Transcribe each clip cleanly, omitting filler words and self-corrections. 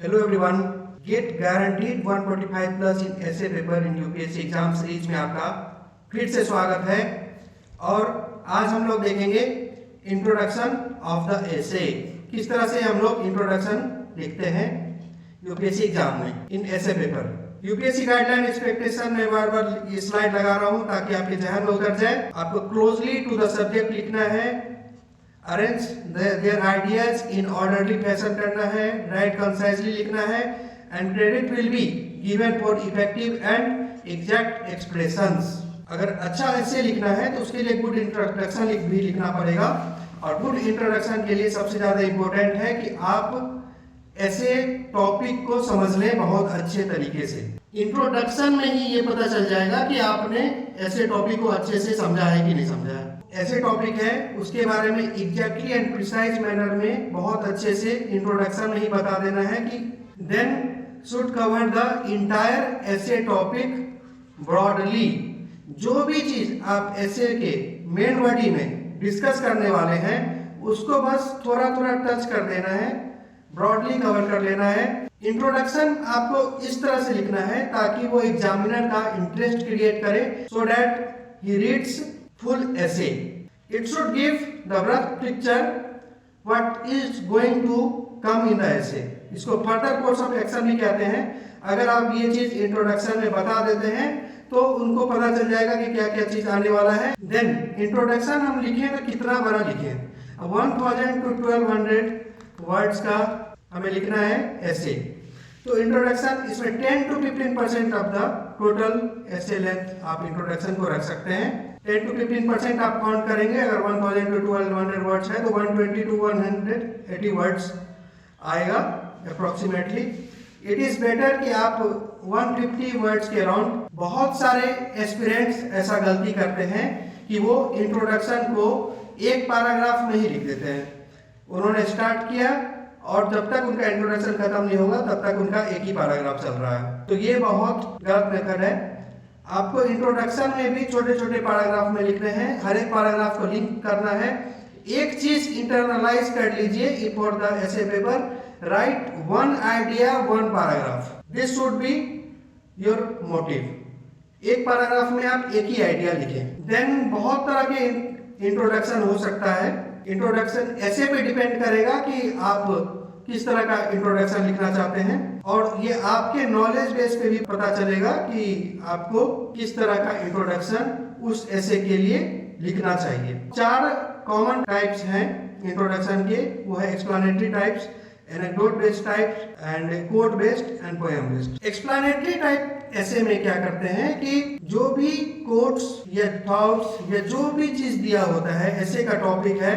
Hello everyone, get guaranteed 145 plus in essay paper in UPSC exam series में आपका फिर से स्वागत है। और आज हम लोग देखेंगे इंट्रोडक्शन ऑफ द एसे। किस तरह से हम लोग इंट्रोडक्शन लिखते हैं यूपीएससी एग्जाम में इन एसे पेपर। यूपीएससी गाइडलाइन एक्सपेक्टेशन में बार बार ये स्लाइड लगा रहा हूँ ताकि आपके जहन में उतर जाए। आपको क्लोजली टू द सब्जेक्ट लिखना है, arrange their ideas in orderly fashion करना है, राइट कंसाइजली लिखना है, and credit will be given for effective and exact expressions. अगर अच्छा ऐसे लिखना है तो उसके लिए गुड इंट्रोडक्शन भी लिखना पड़ेगा। और गुड इंट्रोडक्शन के लिए सबसे ज्यादा इंपॉर्टेंट है कि आप ऐसे टॉपिक को समझ लें बहुत अच्छे तरीके से। इंट्रोडक्शन में ही ये पता चल जाएगा कि आपने ऐसे टॉपिक को अच्छे से समझा है कि नहीं समझा है। ऐसे टॉपिक है उसके बारे में एग्जैक्टली एंड प्रिसाइज मैनर में बहुत अच्छे से इंट्रोडक्शन में ही बता देना है कि then should cover the entire essay topic broadly. जो भी चीज आप ऐसे के मेन बॉडी में डिस्कस करने वाले हैं उसको बस थोड़ा थोड़ा टच कर देना है, ब्रॉडली कवर कर लेना है। इंट्रोडक्शन आपको इस तरह से लिखना है ताकि वो एग्जामिनर का इंटरेस्ट क्रिएट करे, so that he reads full essay. It should give the rough picture what is going to come in the essay. इसको further course of action भी कहते हैं। अगर आप ये चीज इंट्रोडक्शन में बता देते हैं तो उनको पता चल जाएगा कि क्या क्या चीज आने वाला है। देन इंट्रोडक्शन हम लिखें तो कितना बड़ा लिखें, 1000 to 1200 वर्ड्स का हमें लिखना है ऐसे। तो इंट्रोडक्शन इसमें 10 to 15% ऑफ द टोटल ऐसे लेंथ आप इंट्रोडक्शन को रख सकते हैं। 10 to 15% आप काउंट करेंगे। अगर 1000 to 1200 वर्ड्स है तो 120 to 180 वर्ड्स आएगा अप्रोक्सीमेटली। इट इज बेटर कि आप 150 वर्ड्स के अराउंड। बहुत सारे एस्पिरेंट्स ऐसा गलती करते हैं कि वो इंट्रोडक्शन को एक पैराग्राफ में ही लिख देते हैं। उन्होंने स्टार्ट किया और जब तक उनका इंट्रोडक्शन खत्म नहीं होगा तब तक उनका एक ही पैराग्राफ चल रहा है। तो ये बहुत गलत मेथड है। आपको इंट्रोडक्शन में भी छोटे छोटे पैराग्राफ में लिखने हैं, हर एक पैराग्राफ को लिंक करना है। एक चीज इंटरनलाइज कर लीजिए फॉर द ऐसे paper, right one idea one paragraph, this should be your motive. एक पैराग्राफ में आप एक ही आइडिया लिखें। देन बहुत तरह के इंट्रोडक्शन हो सकता है। इंट्रोडक्शन ऐसे पे डिपेंड करेगा कि आप किस तरह का इंट्रोडक्शन लिखना चाहते हैं, और ये आपके नॉलेज बेस पे भी पता चलेगा कि आपको किस तरह का इंट्रोडक्शन उस ऐसे के लिए लिखना चाहिए। 4 कॉमन टाइप्स हैं इंट्रोडक्शन के, वो है explanatory types, anecdote based type and quote based and poem based. Explanatory type ऐसे में क्या करते हैं कि जो भी कोट्स या थॉट्स या जो भी चीज दिया होता है ऐसे का टॉपिक है,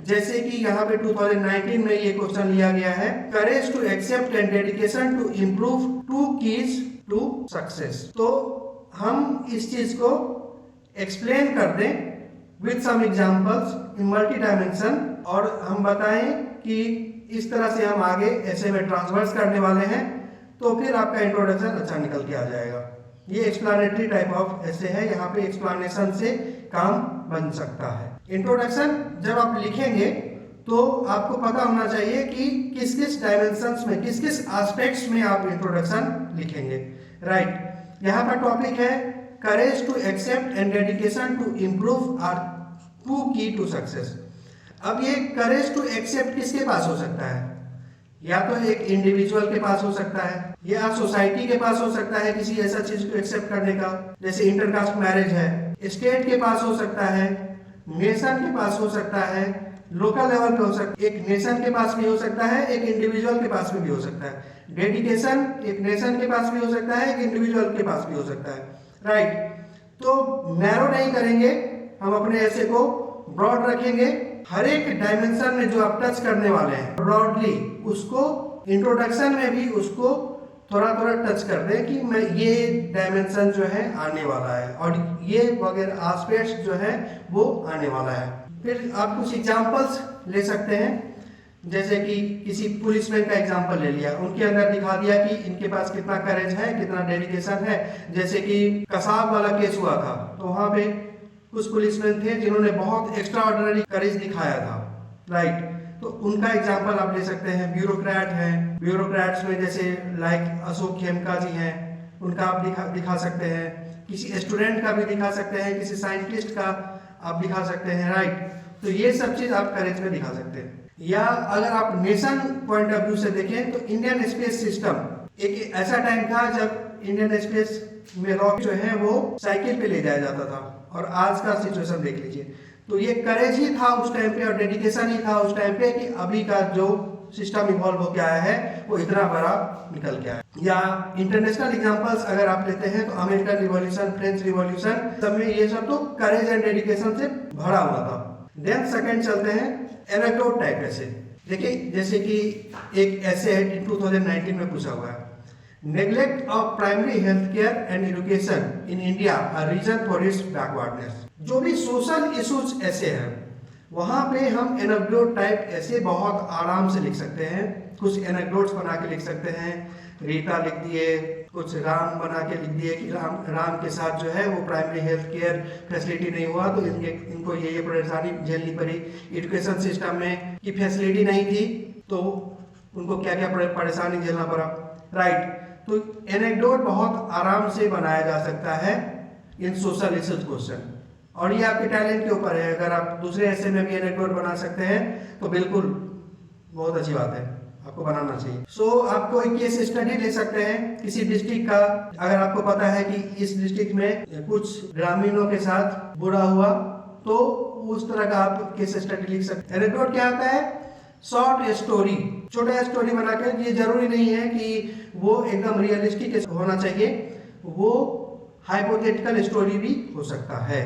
जैसे कि यहाँ पे 2019 में ये क्वेश्चन लिया गया है, courage to accept and dedication to improve 2 keys to success. तो हम इस चीज को एक्सप्लेन कर दें with some examples in multi dimension, और हम बताएं कि इस तरह से हम आगे ऐसे में ट्रांसवर्स करने वाले हैं, तो फिर आपका इंट्रोडक्शन अच्छा निकल के आ जाएगा। ये एक्सप्लेनेटरी टाइप ऑफ ऐसे है, यहाँ पे एक्सप्लेनेशन से काम बन सकता है। इंट्रोडक्शन जब आप लिखेंगे तो आपको पता होना चाहिए कि किस किस डायमेंशंस में, किस किस एस्पेक्ट्स में आप इंट्रोडक्शन लिखेंगे, राइट। यहाँ पर टॉपिक है courage to accept and dedication to improve are 2 key to success. अब ये करेज टू एक्सेप्ट किसके पास हो सकता है? या तो एक इंडिविजुअल के पास हो सकता है, या सोसाइटी के पास हो सकता है किसी ऐसा चीज को एक्सेप्ट करने का, जैसे इंटरकास्ट मैरिज है। स्टेट के पास हो सकता है, नेशन के पास हो सकता है, लोकल लेवल पे हो सकता है, एक नेशन के पास भी हो सकता है, एक इंडिविजुअल के पास में भी हो सकता है। डेडिकेशन एक नेशन के पास भी हो सकता है, एक इंडिविजुअल के पास भी हो सकता है, राइट। तो नैरो नहीं करेंगे हम अपने ऐसे को, ब्रॉड रखेंगे। हर एक डायमेंशन में जो आप टच करने वाले हैं ब्रॉडली, उसको इंट्रोडक्शन में भी उसको थोड़ा थोड़ा टच कर दें कि मैं ये डायमेंशन जो है आने वाला है और ये वगैरह एस्पेक्ट्स जो है वो आने वाला है। फिर आप कुछ एग्जांपल्स ले सकते हैं, जैसे कि किसी पुलिसमैन का एग्जांपल ले लिया, उनके अंदर दिखा दिया कि इनके पास कितना करेज है, कितना डेडिकेशन है। जैसे कि कसाब वाला केस हुआ था तो वहां पे कुछ पुलिसमैन थे जिन्होंने बहुत एक्स्ट्रा ऑर्डिनरी करेज दिखाया था, राइट। तो उनका एग्जाम्पल आप ले सकते हैं। ब्यूरोक्रेट हैं, ब्यूरोक्रेट्स में जैसे लाइक अशोक खेमका जी हैं, उनका आप दिखा सकते हैं, किसी स्टूडेंट का भी दिखा सकते हैं, किसी साइंटिस्ट का आप दिखा सकते हैं, राइट। तो ये सब चीज आप करेज में दिखा सकते हैं। या अगर आप नेशन पॉइंट ऑफ व्यू से देखें तो इंडियन स्पेस सिस्टम एक ऐसा टाइम था जब इंडियन स्पेस में रॉकेट जो है वो साइकिल पे ले जाया जाता था, और आज का सिचुएशन देख लीजिए। तो ये करेज ही था उस टाइम पे और डेडिकेशन ही था उस टाइम पे कि अभी का जो सिस्टम इवॉल्व होकर आया है वो इतना बड़ा निकल के आया। या इंटरनेशनल एग्जांपल्स अगर आप लेते हैं तो अमेरिकन रिवॉल्यूशन, फ्रेंच रिवॉल्यूशन, सब में ये सब तो करेज एंड डेडिकेशन से भरा हुआ था। देन सेकंड चलते हैं एनेक्डोट टाइप ऐसे। देखिए जैसे कि एक ऐसे है 2019 में पूछा हुआ है, neglect of primary health care and education in India a reason for its backwardness. जो भी सोशल इश्यूज ऐसे हैं वहां पे हम एनेक्डोट टाइप ऐसे बहुत आराम से लिख सकते हैं। कुछ एनेक्डोट्स बना के लिख सकते हैं, रीता लिख दिए, कुछ राम बना के लिख दिए कि राम के साथ जो है वो प्राइमरी हेल्थ केयर फैसिलिटी नहीं हुआ तो इनको ये परेशानी झेलनी पड़ी। एजुकेशन सिस्टम में की फैसिलिटी नहीं थी तो उनको क्या क्या परेशानी झेलना पड़ा, राइट। तो एनेक्डोट बहुत आराम से बनाया जा सकता है इन सोशल इश्यूज क्वेश्चन, और ये आपके टैलेंट के ऊपर है। अगर आप दूसरे ऐसे में भी एनेक्डोट बना सकते हैं तो बिल्कुल बहुत अच्छी बात है, आपको बनाना चाहिए। सो आप कोई केस स्टडी ले सकते हैं किसी डिस्ट्रिक्ट का, अगर आपको पता है कि इस डिस्ट्रिक्ट में कुछ ग्रामीणों के साथ बुरा हुआ तो उस तरह का आप केस स्टडी लिख सकते हैं। एनेक्डोट क्या होता है? शॉर्ट स्टोरी, छोटा स्टोरी बना के, ये जरूरी नहीं है कि वो एकदम रियलिस्टिक होना चाहिए, वो हाइपोथेटिकल स्टोरी भी हो सकता है।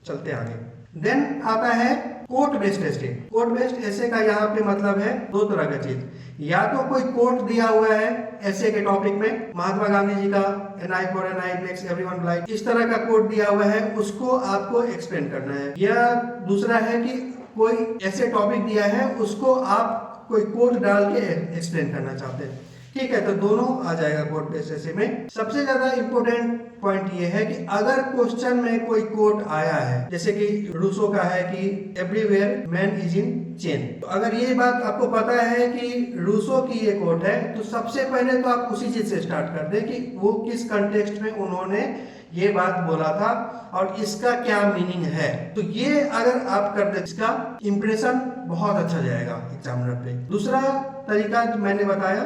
चलते आगे। देन आता है कोट बेस्ड एसे। कोट बेस्ड एसे का यहाँ पे मतलब है दो तरह का चीज, या तो कोई कोट दिया हुआ है एसे के टॉपिक में, महात्मा गांधी जी का an eye for an eye makes everyone blind, इस तरह का कोट दिया हुआ है, उसको आपको एक्सप्लेन करना है। या दूसरा है कि कोई ऐसे टॉपिक दिया है उसको आप कोई कोट डाल के एक्सप्लेन करना चाहते हैं, ठीक है, तो दोनों आ जाएगा कोट बेस्ड एसे में। सबसे ज्यादा इंपॉर्टेंट पॉइंट ये है कि अगर क्वेश्चन में कोई कोट आया है, जैसे कि रूसो का है कि everywhere man is in chain, तो अगर ये बात आपको पता है कि रूसो की ये कोट है तो सबसे पहले तो आप उसी चीज से स्टार्ट कर दें कि वो किस कंटेक्स्ट में उन्होंने ये बात बोला था और इसका क्या मीनिंग है। तो ये अगर आप कर दे इसका इंप्रेशन बहुत अच्छा जाएगा एग्जामिनर पे। दूसरा तरीका मैंने बताया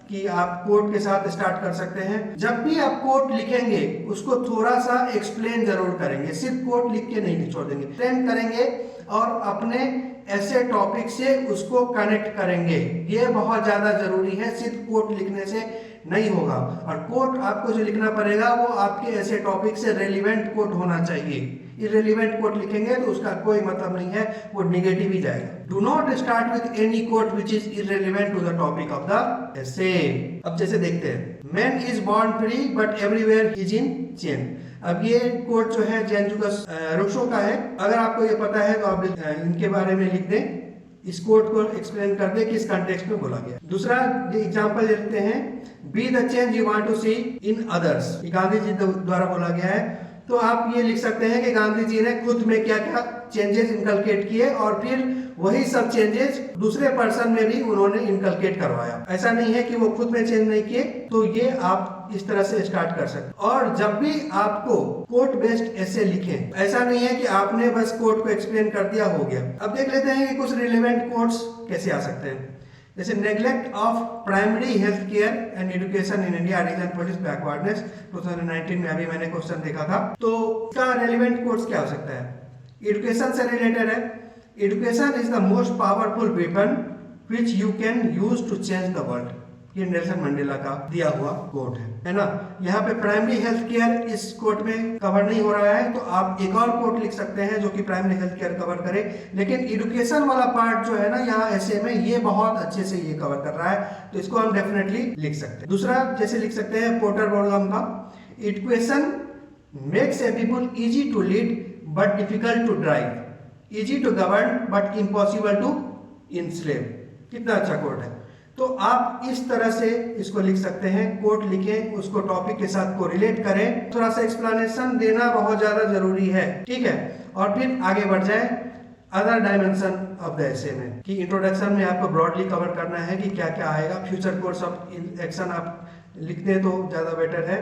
कि आप कोट के साथ स्टार्ट कर सकते हैं। जब भी आप कोट लिखेंगे उसको थोड़ा सा एक्सप्लेन जरूर करेंगे, सिर्फ कोट लिख के नहीं छोड़ देंगे, एक्सप्लेन करेंगे और अपने ऐसे टॉपिक से उसको कनेक्ट करेंगे। ये बहुत ज्यादा जरूरी है, सिर्फ कोट लिखने से नहीं होगा। और कोट आपको जो लिखना पड़ेगा वो आपके ऐसे टॉपिक से रेलिवेंट कोट होना चाहिए। इररिलेवेंट कोट लिखेंगे तो उसका कोई मतलब नहीं है, वो निगेटिव ही जाएगा। Do not start with any quote which is irrelevant to the topic of the essay. अब जैसे देखते हैं, man is born free but everywhere is in chain. अब ये कोट जो है जेनजुकस रूसो का है, अगर आपको ये पता है तो आप इनके बारे में लिख दें, इस कोट को एक्सप्लेन कर दे किस कंटेक्स्ट में बोला गया। दूसरा एग्जांपल लेते हैं, be the change you want to see in others, Gandhi ji द्वारा बोला गया है। तो आप ये लिख सकते हैं कि गांधी जी ने खुद में क्या क्या चेंजेस इनकलकेट किए और फिर वही सब चेंजेस दूसरे पर्सन में भी उन्होंने इनकलकेट करवाया। ऐसा नहीं है कि वो खुद में चेंज नहीं किए। तो ये आप इस तरह से स्टार्ट कर सकते। और जब भी आपको कोट बेस्ड एसे लिखें, ऐसा नहीं है कि आपने बस कोट को एक्सप्लेन कर दिया हो गया। अब देख लेते हैं कि कुछ रिलेवेंट कोट्स कैसे आ सकते हैं। जैसे neglect of primary health care and education in India region for its backwardness, 2019 में अभी मैंने क्वेश्चन देखा था। तो इसका रेलिवेंट कोट्स क्या हो सकता है? एजुकेशन से रिलेटेड है। Education is the most powerful weapon which you can use to change the world. ये नेल्सन मंडेला का दिया हुआ कोट है ना। यहाँ पे प्राइमरी हेल्थ केयर इस कोट में कवर नहीं हो रहा है, तो आप एक और कोट लिख सकते हैं जो कि प्राइमरी हेल्थ केयर कवर करे। लेकिन एजुकेशन वाला पार्ट जो है ना यहाँ ऐसे में, ये बहुत अच्छे से ये कवर कर रहा है, तो इसको हम डेफिनेटली लिख सकते हैं। दूसरा जैसे लिख सकते हैं पोर्टर बोलगम का, education makes a people easy to lead but difficult to drive, easy to govern but impossible to enslave. कितना अच्छा कोट है। तो आप इस तरह से इसको लिख सकते हैं। कोट लिखें, उसको टॉपिक के साथ को रिलेट करें, थोड़ा सा एक्सप्लेनेशन देना बहुत ज्यादा जरूरी है, ठीक है। और फिर आगे बढ़ जाए। अदर डायमेंशन ऑफ द एसे में, कि इंट्रोडक्शन में आपको ब्रॉडली कवर करना है कि क्या क्या आएगा। फ्यूचर कोर्स ऑफ एक्शन आप लिखते हैं तो ज़्यादा बेटर है।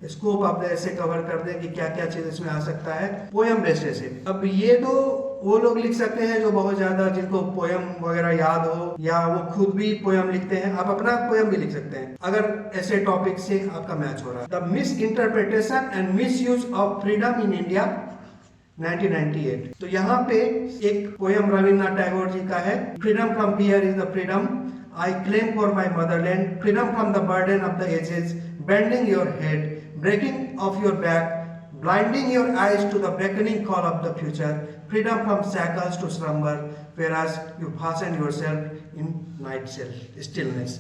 Scope of the essay cover कर दें कि क्या क्या चीज़ इसमें आ सकता है। पोएम बेस्ड एसे, अब ये तो वो लोग लिख सकते हैं जो बहुत ज़्यादा जिनको पोएम वगैरह याद हो, या वो खुद भी पोएम लिखते हैं। आप अपना पोएम भी लिख सकते हैं अगर ऐसे टॉपिक से आपका मैच हो रहा है। The miss interpretation and miss use of freedom in India 1998। तो यहाँ पे एक पोएम रविन्द्रनाथ टैगोर जी का है, freedom from fear is the freedom I claim for my motherland, freedom from the burden of the ages, bending your head, breaking of your back, blinding your eyes to the beckoning call of the future, freedom from shackles to slumber, whereas you fasten yourself in night stillness।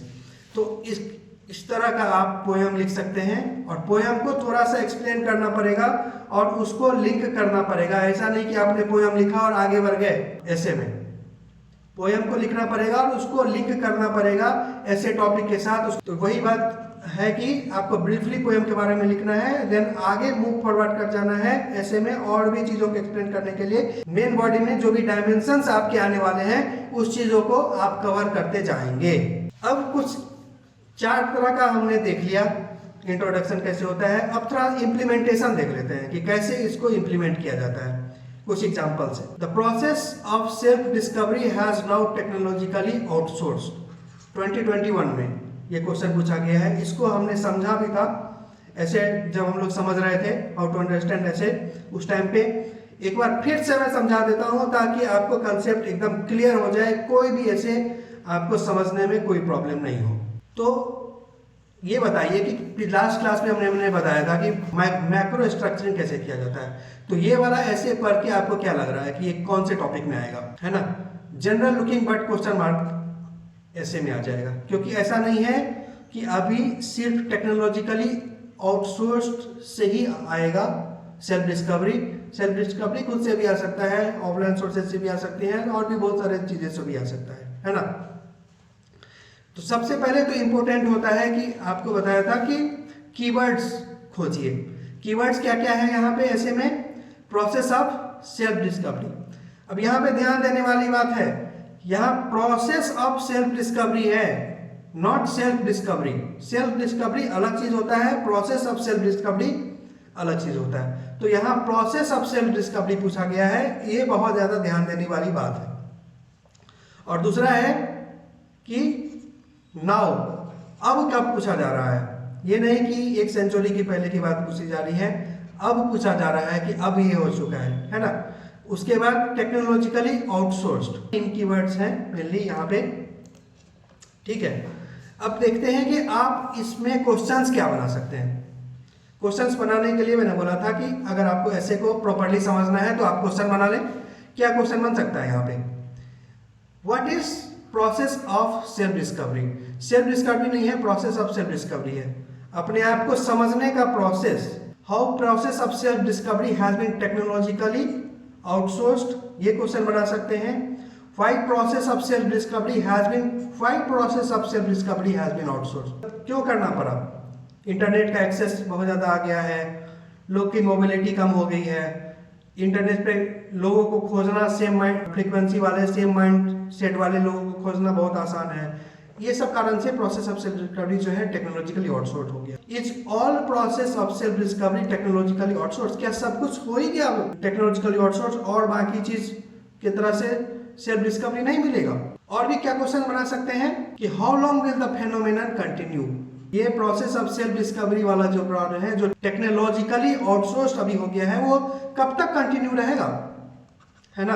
तो इस तरह का आप poem लिख सकते हैं, और poem को थोड़ा सा एक्सप्लेन करना पड़ेगा और उसको लिंक करना पड़ेगा। ऐसा नहीं कि आपने पोएम लिखा और आगे बढ़ गए ऐसे में। पोएम को लिखना पड़ेगा और उसको लिंक करना पड़ेगा ऐसे टॉपिक के साथ। तो वही बात है कि आपको ब्रीफली पोएम के बारे में लिखना है, देन आगे मूव फॉरवर्ड कर जाना है ऐसे में और भी चीजों को एक्सप्लेन करने के लिए। मेन बॉडी में जो भी डायमेंशंस आपके आने वाले हैं उस चीजों को आप कवर करते जाएंगे। अब कुछ 4 तरह का हमने देख लिया इंट्रोडक्शन कैसे होता है। अब थोड़ा इम्प्लीमेंटेशन देख लेते हैं कि कैसे इसको इम्प्लीमेंट किया जाता है कुछ एग्जाम्पल से। The process of self discovery has now technologically outsourced 2021 में ये क्वेश्चन पूछा गया है। इसको हमने समझा भी था ऐसे जब हम लोग समझ रहे थे हाउ टू अंडरस्टैंड ऐसे उस टाइम पे। एक बार फिर से मैं समझा देता हूं ताकि आपको कंसेप्ट एकदम क्लियर हो जाए, कोई भी ऐसे आपको समझने में कोई प्रॉब्लम नहीं हो। तो ये बताइए कि लास्ट क्लास में हमने बताया था कि मैक्रो स्ट्रक्चरिंग कैसे किया जाता है। तो ये वाला ऐसे पढ़ के आपको क्या लग रहा है कि ये कौन से टॉपिक में आएगा, है ना? General looking but question mark ऐसे में आ जाएगा, क्योंकि ऐसा नहीं है कि अभी सिर्फ टेक्नोलॉजिकली आउटसोर्स्ड से ही आएगा सेल्फ डिस्कवरी खुद से भी आ सकता है, ऑफलाइन सोर्सेज से भी आ सकती है, और भी बहुत सारे चीजें से भी आ सकता है ना? तो सबसे पहले तो इंपॉर्टेंट होता है कि आपको बताया था कि कीवर्ड्स खोजिए। कीवर्ड्स क्या क्या है यहाँ पे ऐसे में, प्रोसेस ऑफ सेल्फ डिस्कवरी। अब यहाँ पे ध्यान देने वाली बात है, यहाँ प्रोसेस ऑफ सेल्फ डिस्कवरी है, not self discovery. Self discovery अलग चीज होता है, प्रोसेस ऑफ सेल्फ डिस्कवरी अलग चीज होता है। तो यहाँ प्रोसेस ऑफ सेल्फ डिस्कवरी पूछा गया है, ये बहुत ज्यादा ध्यान देने वाली बात है। और दूसरा है कि नाउ, अब कब पूछा जा रहा है। ये नहीं कि 1 सेंचुरी की पहले की बात पूछी जा रही है, अब पूछा जा रहा है कि अब ये हो चुका है ना? उसके बाद टेक्नोलॉजिकली आउटसोर्स्ड, इन कीवर्ड्स हैं मेनली यहाँ पे, ठीक है। अब देखते हैं कि आप इसमें क्वेश्चंस क्या बना सकते हैं। क्वेश्चंस बनाने के लिए मैंने बोला था कि अगर आपको ऐसे को प्रॉपर्ली समझना है तो आप क्वेश्चन बना लें। क्या क्वेश्चन बन सकता है यहाँ पे, what is process of self discovery. Self discovery नहीं है, प्रोसेस ऑफ सेल्फ डिस्कवरी है, अपने आप को समझने का process. How process of self discovery has been technologically outsourced, ये क्वेश्चन बना सकते हैं। Why process of self discovery has been outsourced, क्यों करना पड़ा। इंटरनेट का एक्सेस बहुत ज़्यादा आ गया है, लोग की मोबिलिटी कम हो गई है, इंटरनेट पे लोगों को खोजना, सेम माइंड फ्रीक्वेंसी वाले, सेम माइंड सेट वाले लोगों को खोजना बहुत आसान है। ये सब कारण से प्रोसेस ऑफ सेल्फ डिस्कवरी जो है टेक्नोलॉजिकली आउटसोर्स हो गया। Is all process of self discovery technologically outsource, क्या सब कुछ हो ही गया टेक्नोलॉजिकली आउटसोर्स और बाकी चीज की तरह से सेल्फ डिस्कवरी नहीं मिलेगा। और भी क्या क्वेश्चन बना सकते हैं कि how long will the phenomenon continue. ये प्रोसेस ऑफ सेल्फ डिस्कवरी वाला जो प्रॉब्लम है, जो टेक्नोलॉजिकली आउटसोर्स्ड अभी हो गया है, वो कब तक कंटिन्यू रहेगा, है ना?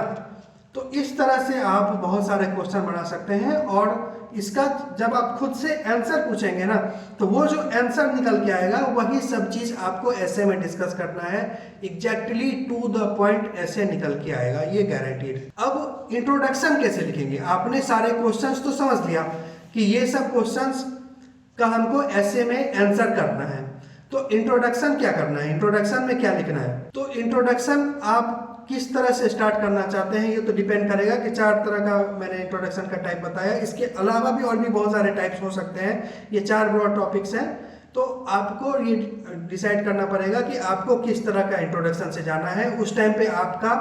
तो इस तरह से आप बहुत सारे क्वेश्चन बना सकते हैं, और इसका जब आप खुद से आंसर पूछेंगे ना, तो वो जो आंसर निकल के आएगा वही सब चीज आपको ऐसे में डिस्कस करना है, एग्जैक्टली टू द पॉइंट ऐसे निकल के आएगा, ये गारंटीड। अब इंट्रोडक्शन कैसे लिखेंगे। आपने सारे क्वेश्चंस तो समझ लिया कि ये सब क्वेश्चंस का हमको ऐसे में आंसर करना है, तो इंट्रोडक्शन क्या करना है, इंट्रोडक्शन में क्या लिखना है। तो इंट्रोडक्शन आप किस तरह से स्टार्ट करना चाहते हैं, ये तो डिपेंड करेगा कि 4 तरह का मैंने इंट्रोडक्शन का टाइप बताया। इसके अलावा भी और भी बहुत सारे टाइप्स हो सकते हैं, ये 4 ब्रॉड टॉपिक्स हैं। तो आपको ये डिसाइड करना पड़ेगा कि आपको किस तरह का इंट्रोडक्शन से जाना है। उस टाइम पे आपका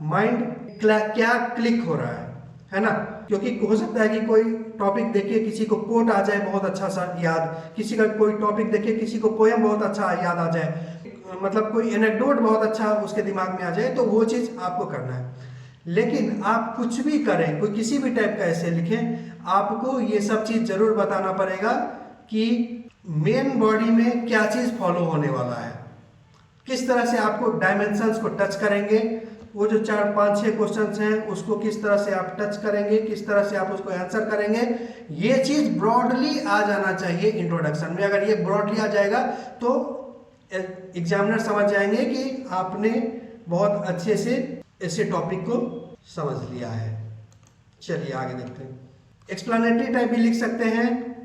माइंड क्या क्लिक हो रहा है ना। क्योंकि हो सकता है कि कोई टॉपिक देखिए किसी को कोट आ जाए बहुत अच्छा सा याद, किसी का कोई टॉपिक देखिए किसी को पोएम बहुत अच्छा याद आ जाए, मतलब कोई एनेक्डोट बहुत अच्छा उसके दिमाग में आ जाए, तो वो चीज़ आपको करना है। लेकिन आप कुछ भी करें, कोई किसी भी टाइप का ऐसे लिखें, आपको ये सब चीज़ जरूर बताना पड़ेगा कि मेन बॉडी में क्या चीज़ फॉलो होने वाला है, किस तरह से आपको डायमेंशंस को टच करेंगे, वो जो 4 5 6 क्वेश्चंस हैं उसको किस तरह से आप टच करेंगे, किस तरह से आप उसको आंसर करेंगे, ये चीज़ ब्रॉडली आ जाना चाहिए इंट्रोडक्शन में। अगर ये ब्रॉडली आ जाएगा तो एग्जामिनर समझ जाएंगे कि आपने बहुत अच्छे से ऐसे टॉपिक को समझ लिया है। चलिए आगे देखते हैं। एक्सप्लेनेटरी टाइप भी लिख सकते हैं,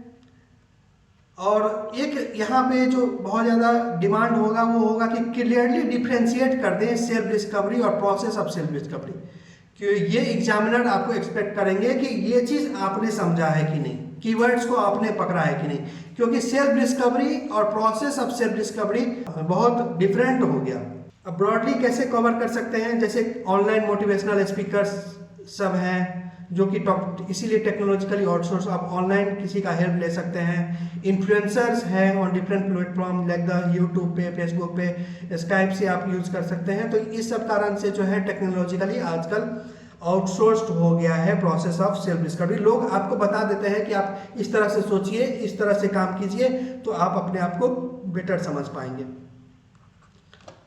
और एक यहाँ पे जो बहुत ज़्यादा डिमांड होगा वो होगा कि क्लियरली डिफ्रेंशिएट कर दें सेल्फ डिस्कवरी और प्रोसेस ऑफ सेल्फ डिस्कवरी। कि ये एग्जामिनर आपको एक्सपेक्ट करेंगे कि ये चीज़ आपने समझा है कि नहीं, कीवर्ड्स को आपने पकड़ा है कि नहीं, क्योंकि सेल्फ डिस्कवरी और प्रोसेस ऑफ सेल्फ डिस्कवरी बहुत डिफरेंट हो गया। अब ब्रॉडली कैसे कवर कर सकते हैं, जैसे ऑनलाइन मोटिवेशनल स्पीकर्स सब हैं जो कि इसीलिए टेक्नोलॉजिकली आउटसोर्स, आप ऑनलाइन किसी का हेल्प ले सकते हैं। इन्फ्लुएंसर्स हैं on different platform like the YouTube पे, फेसबुक पे, स्काइप से आप यूज़ कर सकते हैं। तो इस सब कारण से जो है टेक्नोलॉजिकली आजकल आउटसोर्स्ड हो गया है प्रोसेस ऑफ सेल्फ डिस्कवरी। लोग आपको बता देते हैं कि आप इस तरह से सोचिए, इस तरह से काम कीजिए, तो आप अपने आप को बेटर समझ पाएंगे।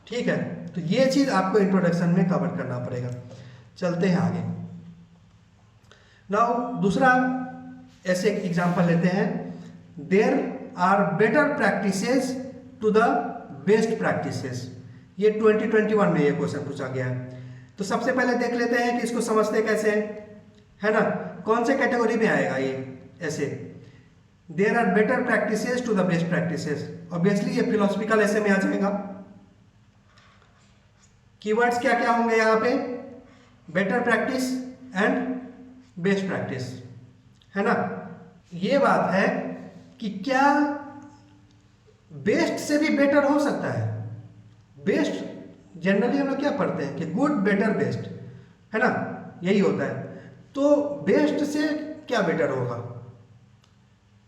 ठीक है, तो ये चीज़ आपको इंट्रोडक्शन में कवर करना पड़ेगा। चलते हैं आगे। नाउ दूसरा ऐसे एग्जाम्पल लेते हैं। There are better practices to the best practices. ये 2021 में ये क्वेश्चन पूछा गया है। तो सबसे पहले देख लेते हैं कि इसको समझते कैसे है ना, कौन से कैटेगरी में आएगा ये essay. There are better practices to the best practices, obviously ये फिलोसफिकल ऐसे में आ जाएगा। कीवर्ड्स क्या क्या होंगे यहाँ पे, better practice and best practice, है ना। ये बात है कि क्या बेस्ट से भी बेटर हो सकता है। बेस्ट जनरली हम लोग क्या पढ़ते हैं कि गुड बेटर बेस्ट, है ना, यही होता है। तो बेस्ट से क्या बेटर होगा,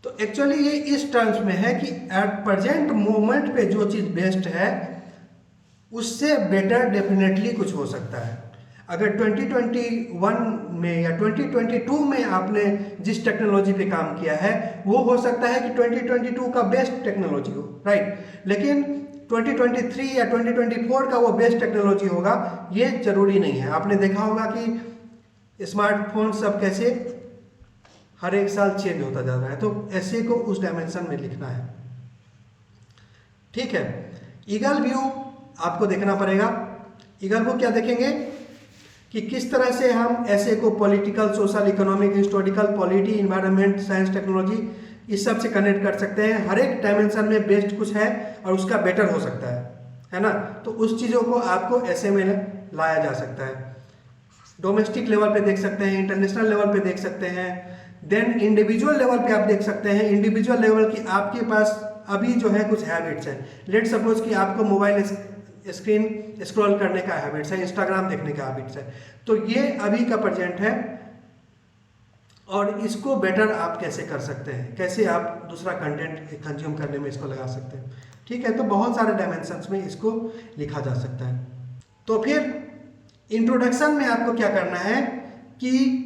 तो एक्चुअली ये इस टर्म्स में है कि एट प्रेजेंट मोमेंट पे जो चीज़ बेस्ट है उससे बेटर डेफिनेटली कुछ हो सकता है। अगर 2021 में या 2022 में आपने जिस टेक्नोलॉजी पे काम किया है वो हो सकता है कि 2022 का बेस्ट टेक्नोलॉजी हो, राइट, लेकिन 2023 या 2024 का वो बेस्ट टेक्नोलॉजी होगा ये जरूरी नहीं है। आपने देखा होगा कि स्मार्टफोन सब कैसे हर एक साल चेंज होता जा रहा है, तो ऐसे को उस डायमेंशन में लिखना है। ठीक है, ईगल व्यू आपको देखना पड़ेगा। ईगल व्यू क्या देखेंगे कि किस तरह से हम ऐसे को political, social, economic, historical, polity, environment, science, technology, इस सब से कनेक्ट कर सकते हैं। हर एक डायमेंशन में बेस्ट कुछ है और उसका बेटर हो सकता है ना। तो उस चीज़ों को आपको ऐसे में लाया जा सकता है। डोमेस्टिक लेवल पे देख सकते हैं, इंटरनेशनल लेवल पे देख सकते हैं, देन इंडिविजुअल लेवल पे आप देख सकते हैं। इंडिविजुअल लेवल की आपके पास अभी जो है कुछ हैबिट्स हैं। लेट सपोज कि आपको मोबाइल स्क्रीन स्क्रॉल करने का हैबिट्स है, इंस्टाग्राम देखने का हैबिट्स है, तो ये अभी का प्रेजेंट है और इसको बेटर आप कैसे कर सकते हैं, कैसे आप दूसरा कंटेंट कंज्यूम करने में इसको लगा सकते हैं। ठीक है, तो बहुत सारे डायमेंशंस में इसको लिखा जा सकता है। तो फिर इंट्रोडक्शन में आपको क्या करना है कि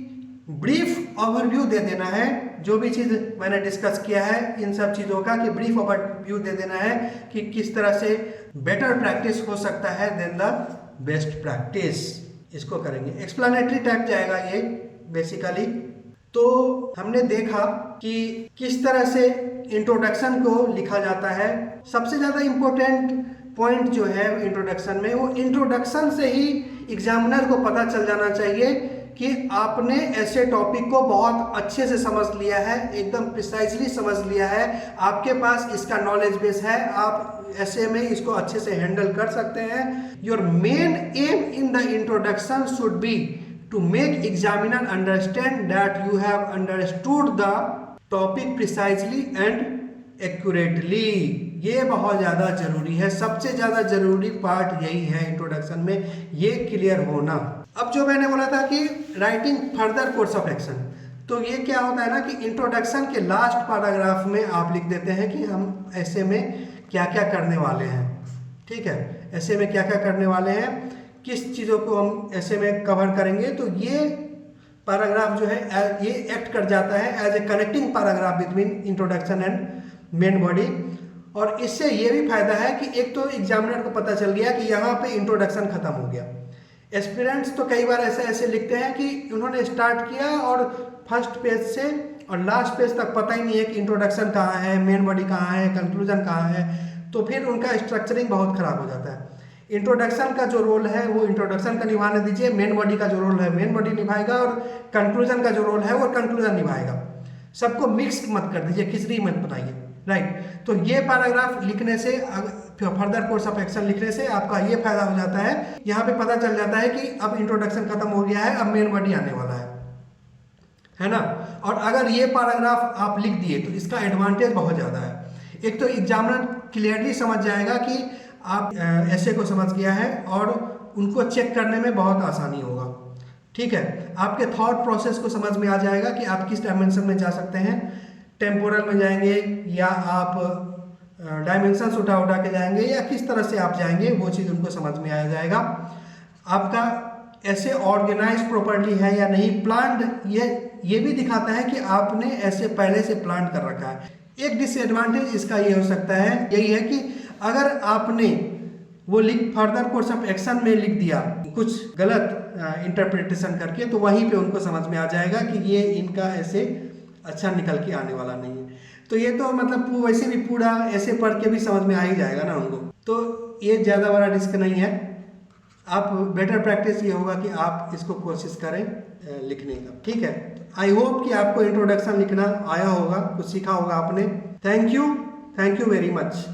ब्रीफ ओवरव्यू दे देना है। जो भी चीज़ मैंने डिस्कस किया है इन सब चीज़ों का, कि ब्रीफ ओवरव्यू दे देना है कि किस तरह से बेटर प्रैक्टिस हो सकता है देन द बेस्ट प्रैक्टिस, इसको करेंगे। एक्सप्लेनेटरी टाइप जाएगा ये बेसिकली। तो हमने देखा कि किस तरह से इंट्रोडक्शन को लिखा जाता है। सबसे ज़्यादा इम्पोर्टेंट पॉइंट जो है इंट्रोडक्शन में, वो इंट्रोडक्शन से ही एग्जामिनर को पता चल जाना चाहिए कि आपने ऐसे टॉपिक को बहुत अच्छे से समझ लिया है, एकदम प्रिसाइजली समझ लिया है, आपके पास इसका नॉलेज बेस है, आप ऐसे में इसको अच्छे से हैंडल कर सकते हैं। Your main aim in the introduction should be to make examiner understand that you have understood the topic precisely and accurately. ये बहुत ज़्यादा जरूरी है, सबसे ज़्यादा जरूरी पार्ट यही है इंट्रोडक्शन में, ये क्लियर होना। अब जो मैंने बोला था कि writing further course of action, तो ये क्या होता है ना कि इंट्रोडक्शन के लास्ट पैराग्राफ में आप लिख देते हैं कि हम ऐसे में क्या क्या करने वाले हैं। ठीक है, ऐसे में क्या क्या करने वाले हैं, किस चीज़ों को हम ऐसे में कवर करेंगे। तो ये पैराग्राफ जो है ये एक्ट कर जाता है as a connecting paragraph between introduction and main body. और इससे ये भी फायदा है कि एक तो एग्जामिनर को पता चल गया कि यहाँ पे इंट्रोडक्शन खत्म हो गया। एस्पिरेंट्स तो कई बार ऐसे लिखते हैं कि उन्होंने स्टार्ट किया और फर्स्ट पेज से और लास्ट पेज तक पता ही नहीं है कि इंट्रोडक्शन कहाँ है, मेन बॉडी कहाँ है, कंक्लूजन कहाँ है, तो फिर उनका स्ट्रक्चरिंग बहुत खराब हो जाता है। इंट्रोडक्शन का जो रोल है वो इंट्रोडक्शन का निभाने दीजिए, मेन बॉडी का जो रोल है मेन बॉडी निभाएगा, और कंक्लूजन का जो रोल है वो कंक्लूजन निभाएगा। सबको मिक्स मत कर दीजिए, खिचड़ी मत बनाइए, राइट। तो ये पैराग्राफ लिखने से, फर्दर कोर्स ऑफ एक्शन लिखने से आपका ये फायदा हो जाता है, यहाँ पे पता चल जाता है कि अब इंट्रोडक्शन खत्म हो गया है, अब मेन बॉडी आने वाला है ना। और अगर ये पैराग्राफ आप लिख दिए तो इसका एडवांटेज बहुत ज़्यादा है। एक तो एग्जामिनर क्लियरली समझ जाएगा कि आप ऐसे को समझ गया है और उनको चेक करने में बहुत आसानी होगा। ठीक है, आपके थॉट प्रोसेस को समझ में आ जाएगा कि आप किस डायमेंशन में जा सकते हैं, टेम्पोरल में जाएंगे या आप डायमेंशंस उठा के जाएंगे या किस तरह से आप जाएंगे, वो चीज़ उनको समझ में आ जाएगा। आपका ऐसे ऑर्गेनाइज प्रॉपर्ली है या नहीं, प्लान्ड, ये भी दिखाता है कि आपने ऐसे पहले से प्लान कर रखा है। एक डिसएडवांटेज इसका ये हो सकता है, यही है कि अगर आपने वो फर्दर कोर्स ऑफ एक्शन में लिख दिया कुछ गलत इंटरप्रिटेशन करके, तो वहीं पे उनको समझ में आ जाएगा कि ये इनका ऐसे अच्छा निकल के आने वाला नहीं है। तो ये तो मतलब वैसे भी पूरा ऐसे पढ़ के भी समझ में आ ही जाएगा ना उनको, तो ये ज़्यादा बड़ा रिस्क नहीं है। आप बेटर प्रैक्टिस ये होगा कि आप इसको कोशिश करें लिखने का। ठीक है, आई होप कि आपको इंट्रोडक्शन लिखना आया होगा, कुछ सीखा होगा आपने। Thank you very much.